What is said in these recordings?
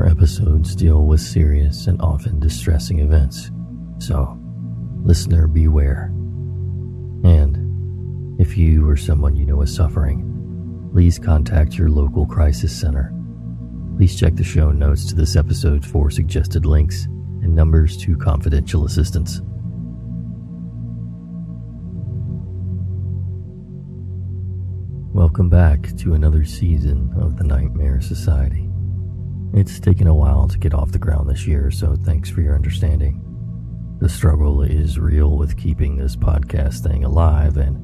Our episodes deal with serious and often distressing events, so listener beware. And if you or someone you know is suffering, please contact your local crisis center. Please check the show notes to this episode for suggested links and numbers to confidential assistance. Welcome back to another season of the Nightmare Society. It's taken a while to get off the ground this year, so thanks for your understanding. The struggle is real with keeping this podcast thing alive and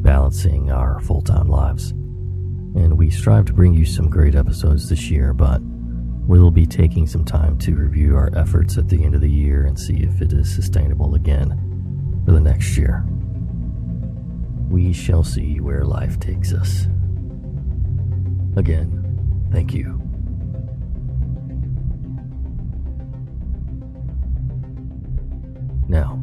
balancing our full-time lives. And we strive to bring you some great episodes this year, but we'll be taking some time to review our efforts at the end of the year and see if it is sustainable again for the next year. We shall see where life takes us. Again, thank you. Now,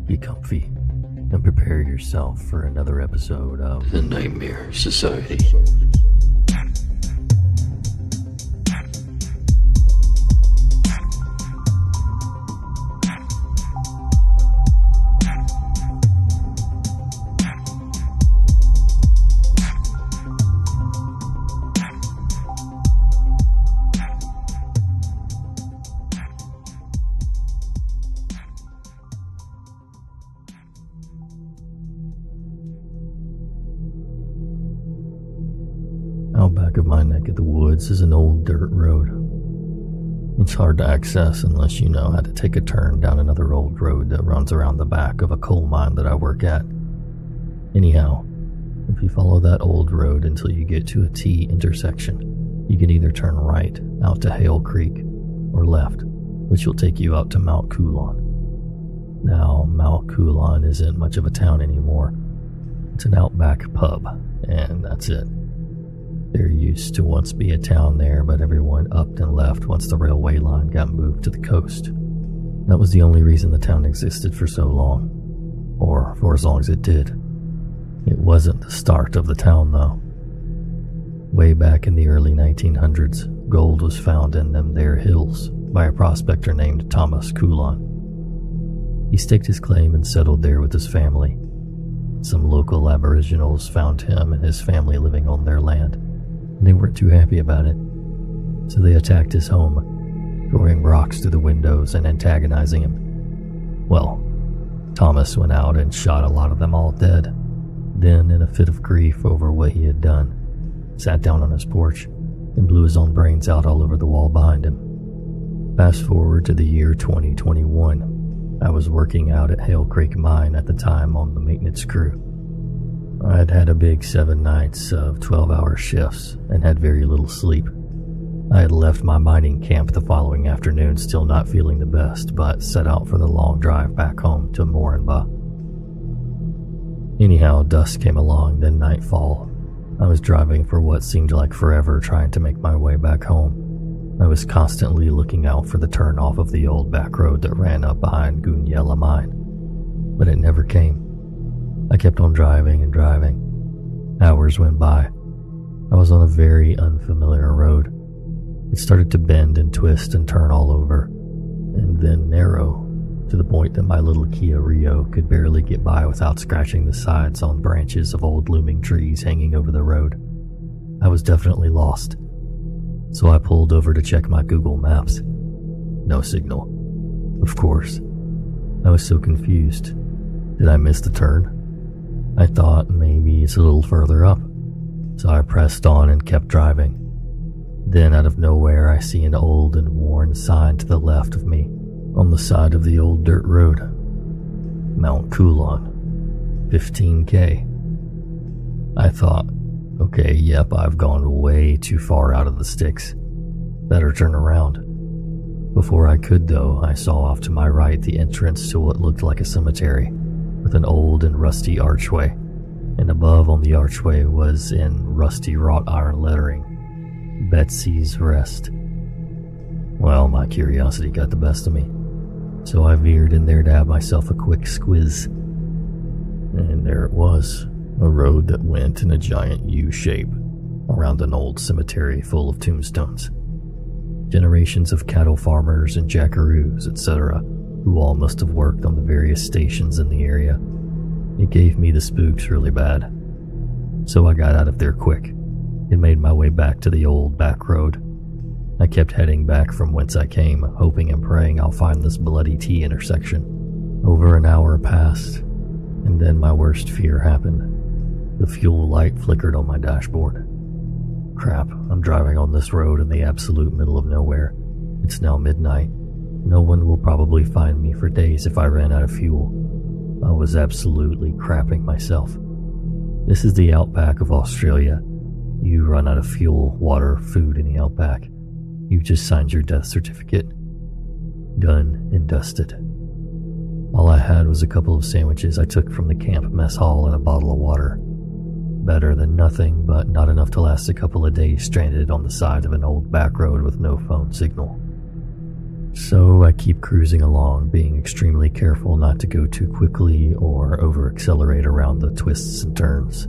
get comfy and prepare yourself for another episode of the Nightmare Society. Out back of my neck of the woods is an old dirt road. It's hard to access unless you know how to take a turn down another old road that runs around the back of a coal mine that I work at. Anyhow, if you follow that old road until you get to a T intersection, you can either turn right out to Hale Creek or left, which will take you out to Mount Coulon. Now, Mount Coulon isn't much of a town anymore. It's an outback pub, and that's it. There used to once be a town there, but everyone upped and left once the railway line got moved to the coast. That was the only reason the town existed for so long, or for as long as it did. It wasn't the start of the town, though. Way back in the early 1900s, gold was found in them there hills by a prospector named Thomas Coulon. He staked his claim and settled there with his family. Some local aboriginals found him and his family living on their land. They weren't too happy about it, so they attacked his home, throwing rocks through the windows and antagonizing him. Well, Thomas went out and shot a lot of them all dead. Then, in a fit of grief over what he had done, sat down on his porch and blew his own brains out all over the wall behind him. Fast forward to the year 2021. I was working out at Hale Creek Mine at the time on the maintenance crew. I'd had a big 7 nights of 12-hour shifts and had very little sleep. I had left my mining camp the following afternoon still not feeling the best, but set out for the long drive back home to Moranbah. Anyhow, dusk came along, then nightfall. I was driving for what seemed like forever trying to make my way back home. I was constantly looking out for the turn-off of the old back road that ran up behind Goonyella Mine, but it never came. I kept on driving and driving. Hours went by. I was on a very unfamiliar road. It started to bend and twist and turn all over, and then narrow, to the point that my little Kia Rio could barely get by without scratching the sides on branches of old looming trees hanging over the road. I was definitely lost. So I pulled over to check my Google Maps. No signal. Of course. I was so confused. Did I miss the turn? I thought maybe it's a little further up, so I pressed on and kept driving. Then out of nowhere I see an old and worn sign to the left of me, on the side of the old dirt road. Mount Coulon, 15K. I thought, okay, yep, I've gone way too far out of the sticks. Better turn around. Before I could though, I saw off to my right the entrance to what looked like a cemetery, with an old and rusty archway, and above on the archway was in rusty wrought iron lettering, Betsy's Rest. Well, my curiosity got the best of me, so I veered in there to have myself a quick squiz. And there it was, a road that went in a giant U shape around an old cemetery full of tombstones. generations of cattle farmers and jackaroos, etc., who all must have worked on the various stations in the area. It gave me the spooks really bad. So I got out of there quick and made my way back to the old back road. I kept heading back from whence I came, hoping and praying I'll find this bloody T intersection. Over an hour passed, and then my worst fear happened. The fuel light flickered on my dashboard. Crap, I'm driving on this road in the absolute middle of nowhere. It's now midnight. No one will probably find me for days if I ran out of fuel. I was absolutely crapping myself. This is the outback of Australia. You run out of fuel, water, food in the outback. You've just signed your death certificate. Done and dusted. All I had was a couple of sandwiches I took from the camp mess hall and a bottle of water. Better than nothing, but not enough to last a couple of days stranded on the side of an old back road with no phone signal. So I keep cruising along, being extremely careful not to go too quickly or over-accelerate around the twists and turns.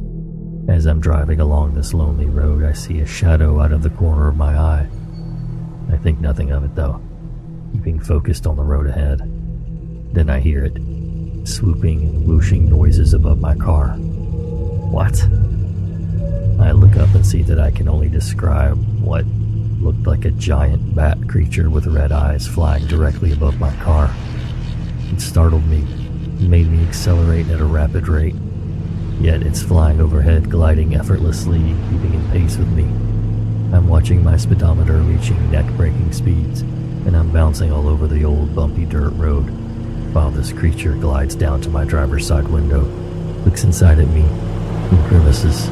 As I'm driving along this lonely road, I see a shadow out of the corner of my eye. I think nothing of it though, keeping focused on the road ahead. Then I hear it, swooping and whooshing noises above my car. What? I look up and see that I can only describe what looked like a giant bat creature with red eyes flying directly above my car. It startled me, made me accelerate at a rapid rate. Yet it's flying overhead, gliding effortlessly, keeping in pace with me. I'm watching my speedometer reaching neck-breaking speeds, and I'm bouncing all over the old bumpy dirt road, while this creature glides down to my driver's side window, looks inside at me, and grimaces.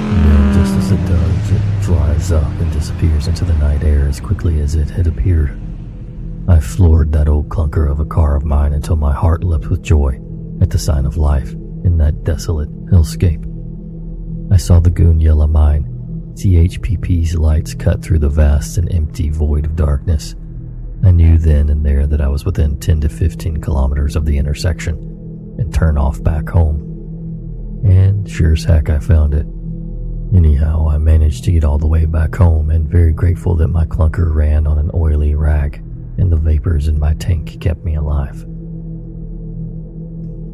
Then, just as it does, it dries up and disappears into the night air as quickly as it had appeared. I floored that old clunker of a car of mine until my heart leapt with joy at the sign of life in that desolate hellscape. I saw the goon yell at mine. CHPP's lights cut through the vast and empty void of darkness. I knew then and there that I was within 10 to 15 kilometers of the intersection and turn off back home. And sure as heck I found it. Anyhow, I managed to get all the way back home and very grateful that my clunker ran on an oily rag and the vapors in my tank kept me alive.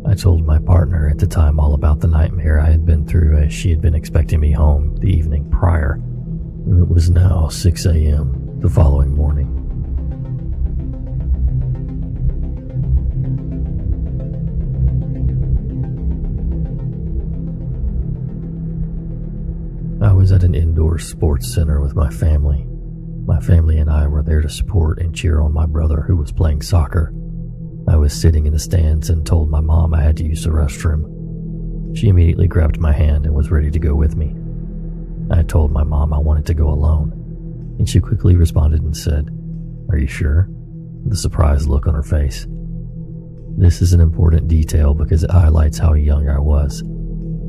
I told my partner at the time all about the nightmare I had been through as she had been expecting me home the evening prior. It was now 6 a.m. the following morning. I was at an indoor sports center with my family. My family and I were there to support and cheer on my brother who was playing soccer. I was sitting in the stands and told my mom I had to use the restroom. She immediately grabbed my hand and was ready to go with me. I told my mom I wanted to go alone, and she quickly responded and said, "Are you sure?" with a surprised look on her face. This is an important detail because it highlights how young I was.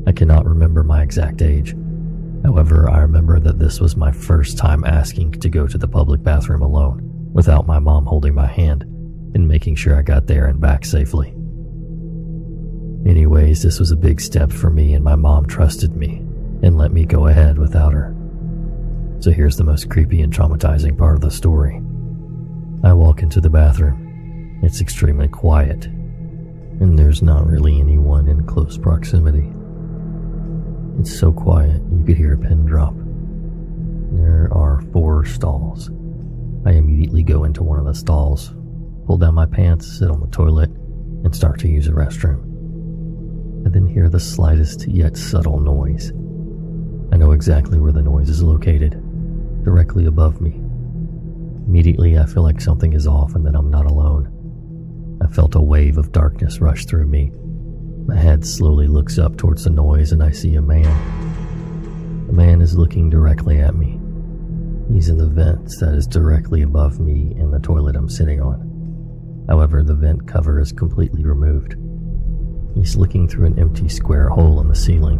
I cannot remember my exact age. However, I remember that this was my first time asking to go to the public bathroom alone without my mom holding my hand and making sure I got there and back safely. Anyways, this was a big step for me and my mom trusted me and let me go ahead without her. So here's the most creepy and traumatizing part of the story. I walk into the bathroom. It's extremely quiet, and there's not really anyone in close proximity. It's so quiet you could hear a pin drop. There are 4 stalls. I immediately go into one of the stalls, pull down my pants, sit on the toilet, and start to use the restroom. I then hear the slightest yet subtle noise. I know exactly where the noise is located, directly above me. Immediately I feel like something is off and that I'm not alone. I felt a wave of darkness rush through me. My head slowly looks up towards the noise and I see a man. The man is looking directly at me. He's in the vent that is directly above me in the toilet I'm sitting on. However, the vent cover is completely removed. He's looking through an empty square hole in the ceiling.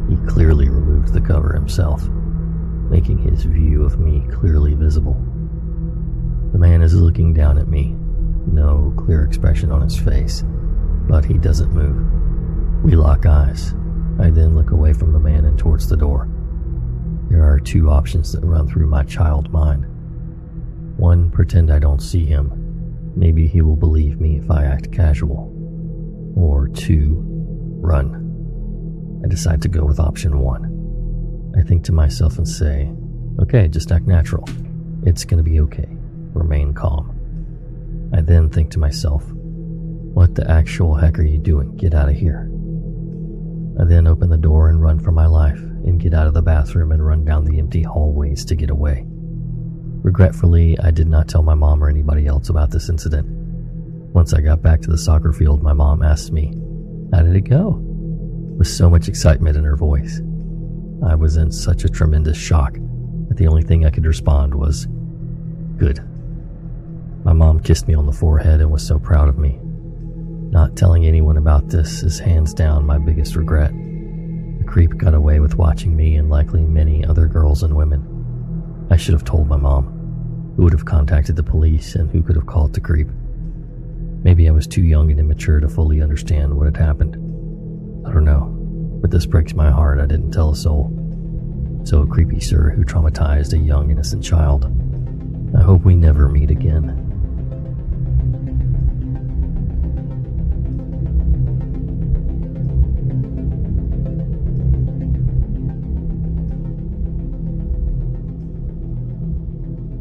He clearly removed the cover himself, making his view of me clearly visible. The man is looking down at me, no clear expression on his face, but he doesn't move. We lock eyes. I then look away from the man and towards the door. There are two options that run through my child mind. One, pretend I don't see him. Maybe he will believe me if I act casual. Or two, run. I decide to go with option one. I think to myself and say, okay, just act natural. It's gonna be okay. Remain calm. I then think to myself, what the actual heck are you doing? Get out of here. I then open the door and run for my life and get out of the bathroom and run down the empty hallways to get away. Regretfully, I did not tell my mom or anybody else about this incident. Once I got back to the soccer field, my mom asked me, how did it go? With so much excitement in her voice. I was in such a tremendous shock that the only thing I could respond was, good. My mom kissed me on the forehead and was so proud of me. Not telling anyone about this is hands down my biggest regret. The creep got away with watching me and likely many other girls and women. I should have told my mom, who would have contacted the police and who could have called the creep. Maybe I was too young and immature to fully understand what had happened. I don't know, but this breaks my heart I didn't tell a soul. So creepy sir who traumatized a young innocent child. I hope we never meet again.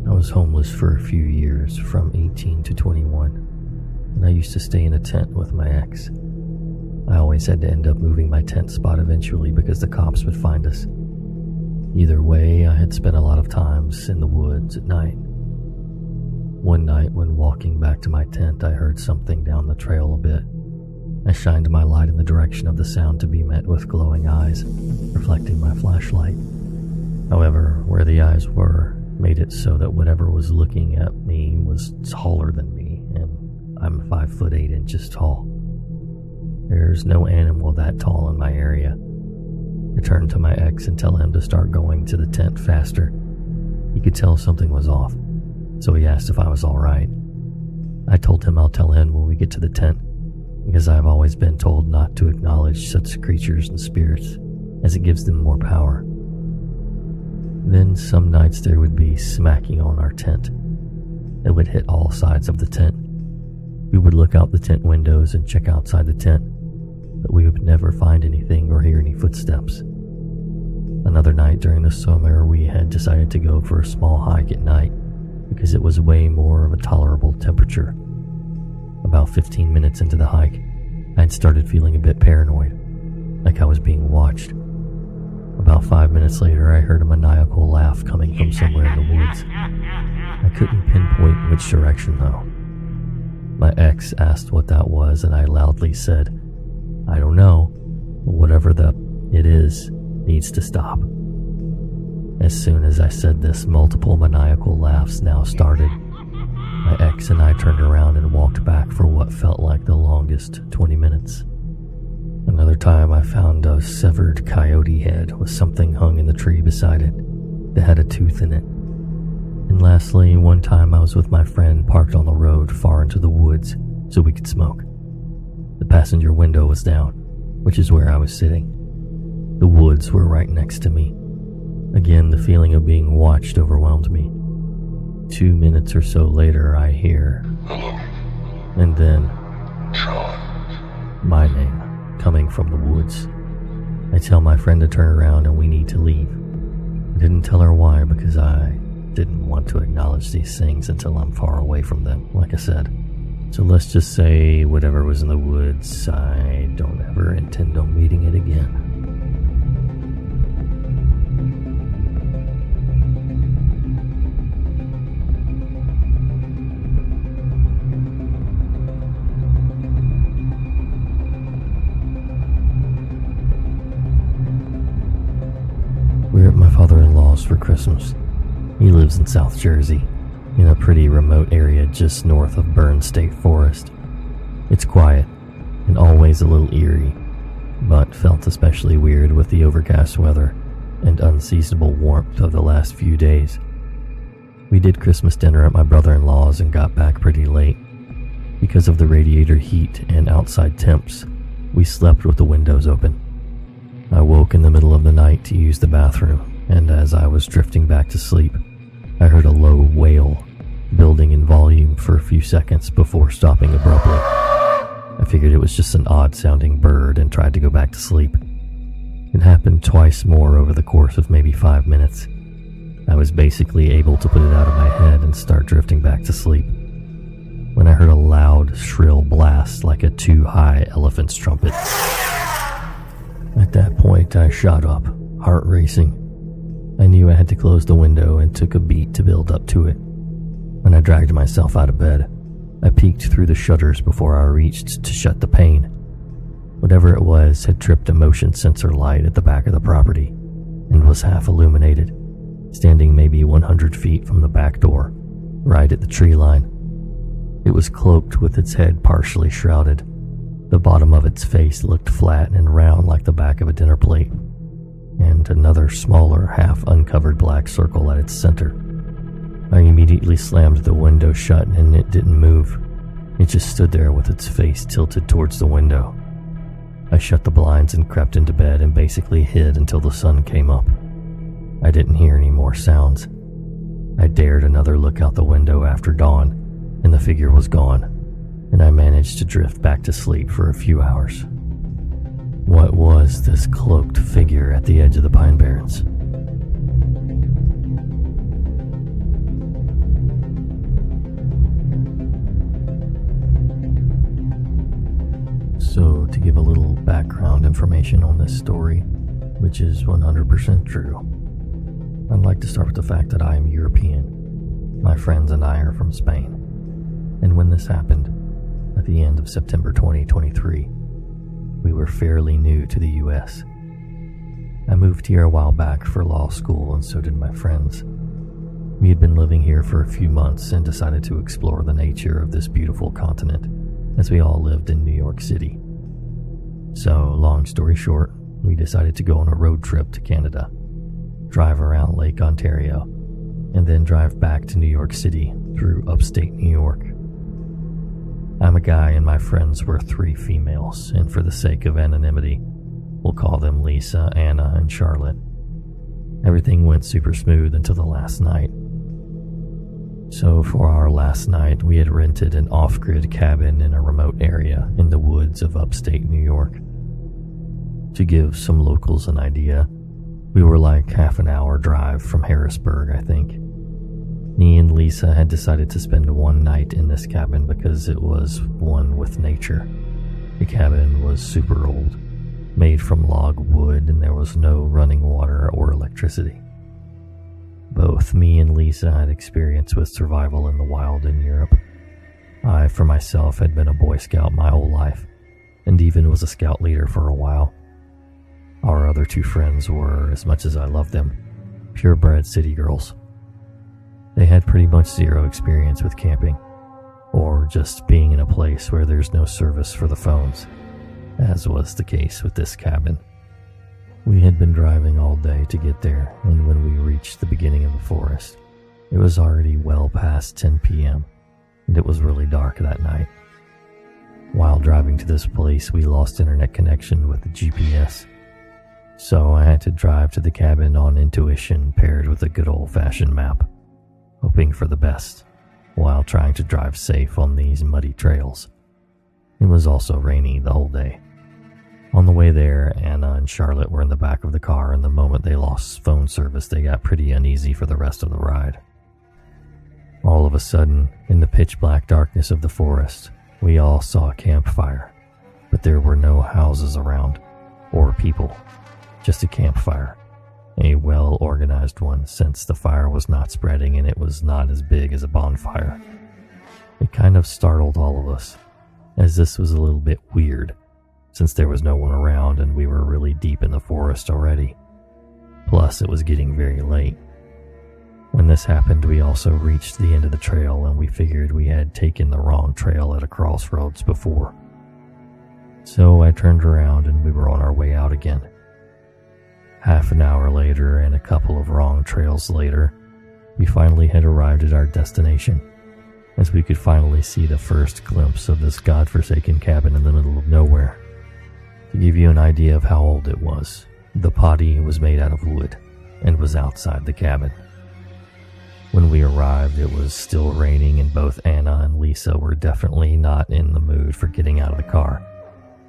I was homeless for a few years, from 18 to 21, and I used to stay in a tent with my ex. I always had to end up moving my tent spot eventually because the cops would find us. Either way, I had spent a lot of times in the woods at night. One night when walking back to my tent, I heard something down the trail a bit. I shined my light in the direction of the sound to be met with glowing eyes, reflecting my flashlight. However, where the eyes were made it so that whatever was looking at me was taller than me, and I'm 5'8" tall. There's no animal that tall in my area. I turned to my ex and tell him to start going to the tent faster. He could tell something was off, so he asked if I was alright. I told him I'll tell him when we get to the tent, because I've always been told not to acknowledge such creatures and spirits, as it gives them more power. Then some nights there would be smacking on our tent. It would hit all sides of the tent. We would look out the tent windows and check outside the tent, but we would never find anything or hear any footsteps. Another night during the summer, we had decided to go for a small hike at night because it was way more of a tolerable temperature. About 15 minutes into the hike, I had started feeling a bit paranoid, like I was being watched. About 5 minutes later, I heard a maniacal laugh coming from somewhere in the woods. I couldn't pinpoint which direction though. My ex asked what that was, and I loudly said, I don't know, but whatever it is needs to stop. As soon as I said this, multiple maniacal laughs now started. My ex and I turned around and walked back for what felt like the longest 20 minutes. Another time I found a severed coyote head with something hung in the tree beside it that had a tooth in it. And lastly, one time I was with my friend parked on the road far into the woods so we could smoke. The passenger window was down, which is where I was sitting. The woods were right next to me. Again, the feeling of being watched overwhelmed me. 2 minutes or so later, I hear, hello. And then, John. My name coming from the woods. I tell my friend to turn around and we need to leave. I didn't tell her why because I didn't want to acknowledge these things until I'm far away from them, like I said. So let's just say whatever was in the woods, I don't ever intend on meeting it again. We're at my father-in-law's for Christmas. He lives in South Jersey, in a pretty remote area just north of Bern State Forest. It's quiet, and always a little eerie, but felt especially weird with the overcast weather and unseasonable warmth of the last few days. We did Christmas dinner at my brother-in-law's and got back pretty late. Because of the radiator heat and outside temps, we slept with the windows open. I woke in the middle of the night to use the bathroom, and as I was drifting back to sleep, I heard a low wail, building in volume for a few seconds before stopping abruptly. I figured it was just an odd-sounding bird and tried to go back to sleep. It happened twice more over the course of maybe 5 minutes. I was basically able to put it out of my head and start drifting back to sleep, when I heard a loud, shrill blast like a too-high elephant's trumpet. At that point, I shot up, heart racing. I knew I had to close the window and took a beat to build up to it. When I dragged myself out of bed, I peeked through the shutters before I reached to shut the pane. Whatever it was had tripped a motion sensor light at the back of the property and was half illuminated, standing maybe 100 feet from the back door, right at the tree line. It was cloaked with its head partially shrouded. The bottom of its face looked flat and round like the back of a dinner plate, and another smaller, half-uncovered black circle at its center. I immediately slammed the window shut and it didn't move. It just stood there with its face tilted towards the window. I shut the blinds and crept into bed and basically hid until the sun came up. I didn't hear any more sounds. I dared another look out the window after dawn, and the figure was gone, and I managed to drift back to sleep for a few hours. What was this cloaked figure at the edge of the Pine Barrens? So, to give a little background information on this story, which is 100% true, I'd like to start with the fact that I am European. My friends and I are from Spain. And when this happened, at the end of September 2023, we were fairly new to the US. I moved here a while back for law school, and so did my friends. We had been living here for a few months and decided to explore the nature of this beautiful continent, as we all lived in New York City. So, long story short, we decided to go on a road trip to Canada, drive around Lake Ontario, and then drive back to New York City through upstate New York. I'm a guy and my friends were 3 females, and for the sake of anonymity, we'll call them Lisa, Anna, and Charlotte. Everything went super smooth until the last night. So for our last night, we had rented an off-grid cabin in a remote area in the woods of upstate New York. To give some locals an idea, we were like half an hour drive from Harrisburg, I think. Me and Lisa had decided to spend one night in this cabin because it was one with nature. The cabin was super old, made from log wood, and there was no running water or electricity. Both me and Lisa had experience with survival in the wild in Europe. I, for myself, had been a Boy Scout my whole life, and even was a scout leader for a while. Our other 2 friends were, as much as I loved them, purebred city girls. They had pretty much zero experience with camping, or just being in a place where there's no service for the phones, as was the case with this cabin. We had been driving all day to get there, and when we reached the beginning of the forest, it was already well past 10 p.m., and it was really dark that night. While driving to this place, we lost internet connection with the GPS, so I had to drive to the cabin on intuition paired with a good old-fashioned map, hoping for the best, while trying to drive safe on these muddy trails. It was also rainy the whole day. On the way there, Anna and Charlotte were in the back of the car, and the moment they lost phone service, they got pretty uneasy for the rest of the ride. All of a sudden, in the pitch-black darkness of the forest, we all saw a campfire, but there were no houses around, or people, just a campfire, a well-organized one since the fire was not spreading and it was not as big as a bonfire. It kind of startled all of us, as this was a little bit weird, since there was no one around and we were really deep in the forest already. Plus, it was getting very late. When this happened, we also reached the end of the trail and we figured we had taken the wrong trail at a crossroads before. So I turned around and we were on our way out again. Half an hour later and a couple of wrong trails later, we finally had arrived at our destination, as we could finally see the first glimpse of this godforsaken cabin in the middle of nowhere. To give you an idea of how old it was, the potty was made out of wood, and was outside the cabin. When we arrived, it was still raining, and both Anna and Lisa were definitely not in the mood for getting out of the car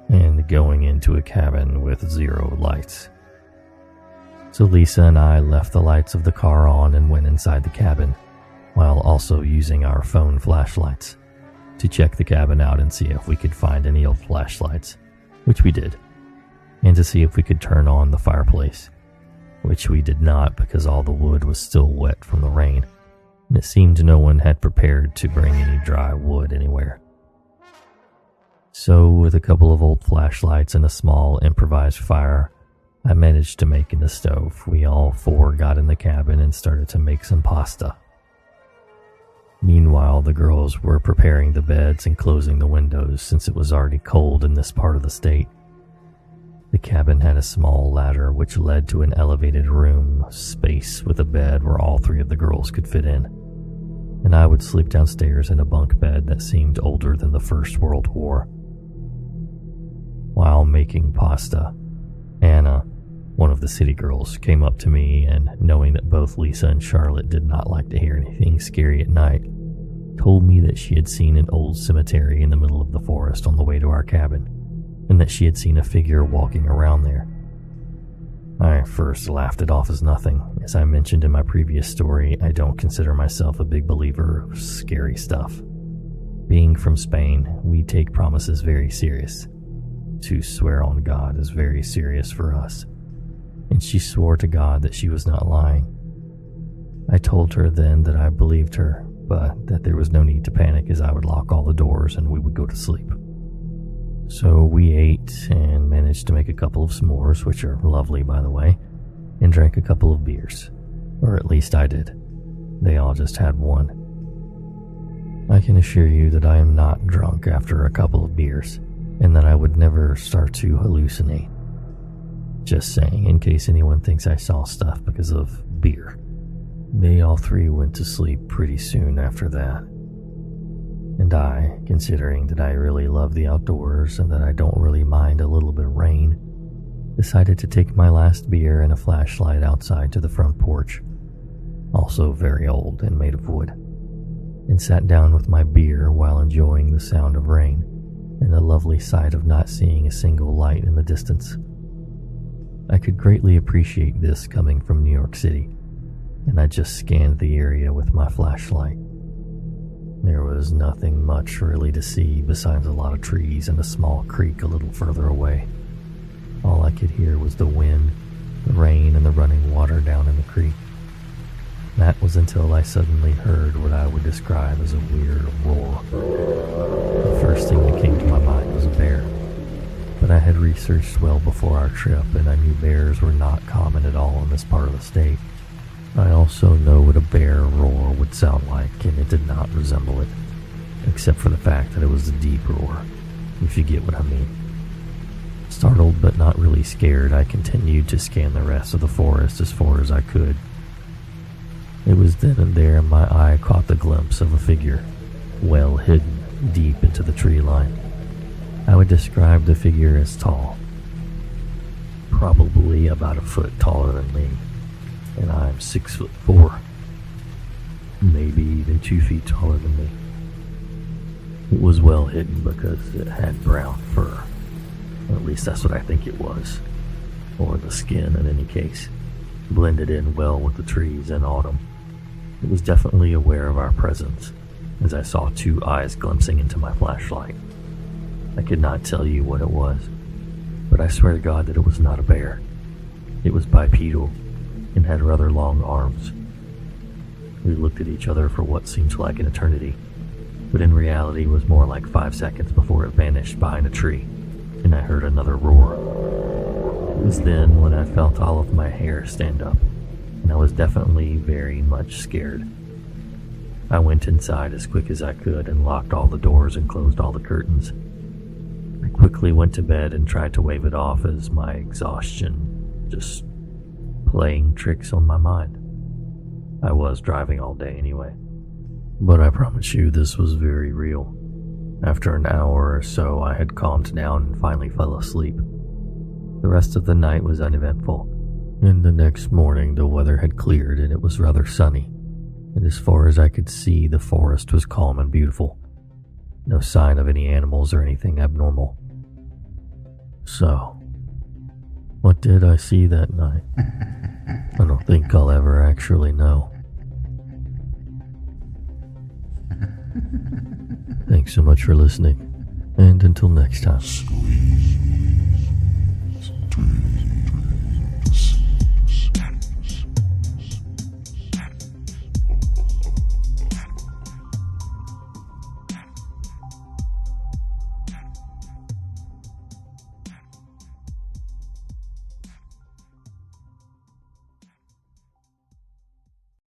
and going into a cabin with 0 lights. So Lisa and I left the lights of the car on and went inside the cabin, while also using our phone flashlights to check the cabin out and see if we could find any old flashlights, which we did, and to see if we could turn on the fireplace, which we did not because all the wood was still wet from the rain, and it seemed no one had prepared to bring any dry wood anywhere. So, with a couple of old flashlights and a small improvised fire I managed to make in the stove, we all 4 got in the cabin and started to make some pasta. Meanwhile, the girls were preparing the beds and closing the windows since it was already cold in this part of the state. The cabin had a small ladder which led to an elevated room space with a bed where all 3 of the girls could fit in, and I would sleep downstairs in a bunk bed that seemed older than the First World War. While making pasta, Anna, one of the city girls, came up to me and, knowing that both Lisa and Charlotte did not like to hear anything scary at night, told me that she had seen an old cemetery in the middle of the forest on the way to our cabin, and that she had seen a figure walking around there. I first laughed it off as nothing. As I mentioned in my previous story, I don't consider myself a big believer of scary stuff. Being from Spain, we take promises very serious. To swear on God is very serious for us, and she swore to God that she was not lying. I told her then that I believed her, but that there was no need to panic as I would lock all the doors and we would go to sleep. So we ate and managed to make a couple of s'mores, which are lovely by the way, and drank a couple of beers. Or at least I did. They all just had one. I can assure you that I am not drunk after a couple of beers, and that I would never start to hallucinate. Just saying, in case anyone thinks I saw stuff because of beer. They all 3 went to sleep pretty soon after that. And I, considering that I really love the outdoors and that I don't really mind a little bit of rain, decided to take my last beer and a flashlight outside to the front porch, also very old and made of wood, and sat down with my beer while enjoying the sound of rain and the lovely sight of not seeing a single light in the distance. I could greatly appreciate this coming from New York City, and I just scanned the area with my flashlight. There was nothing much really to see besides a lot of trees and a small creek a little further away. All I could hear was the wind, the rain, and the running water down in the creek. That was until I suddenly heard what I would describe as a weird roar. The first thing that came to my mind was a bear, but I had researched well before our trip and I knew bears were not common at all in this part of the state. I also know what a bear roar would sound like, and it did not resemble it, except for the fact that it was a deep roar, if you get what I mean. Startled but not really scared, I continued to scan the rest of the forest as far as I could. It was then and there my eye caught the glimpse of a figure, well hidden deep into the tree line. I would describe the figure as tall, probably about a foot taller than me, and I'm 6'4". Maybe even 2 feet taller than me. It was well hidden because it had brown fur. At least that's what I think it was, or the skin in any case, blended in well with the trees in autumn. It was definitely aware of our presence, as I saw 2 eyes glimpsing into my flashlight. I could not tell you what it was, but I swear to God that it was not a bear. It was bipedal and had rather long arms. We looked at each other for what seemed like an eternity, but in reality was more like 5 seconds before it vanished behind a tree, and I heard another roar. It was then when I felt all of my hair stand up, and I was definitely very much scared. I went inside as quick as I could and locked all the doors and closed all the curtains. I quickly went to bed and tried to wave it off as my exhaustion just playing tricks on my mind. I was driving all day anyway. But I promise you this was very real. After an hour or so, I had calmed down and finally fell asleep. The rest of the night was uneventful, And the next morning, the weather had cleared and it was rather sunny, and as far as I could see, the forest was calm and beautiful. No sign of any animals or anything abnormal. So, what did I see that night? I don't think I'll ever actually know. Thanks so much for listening, and until next time.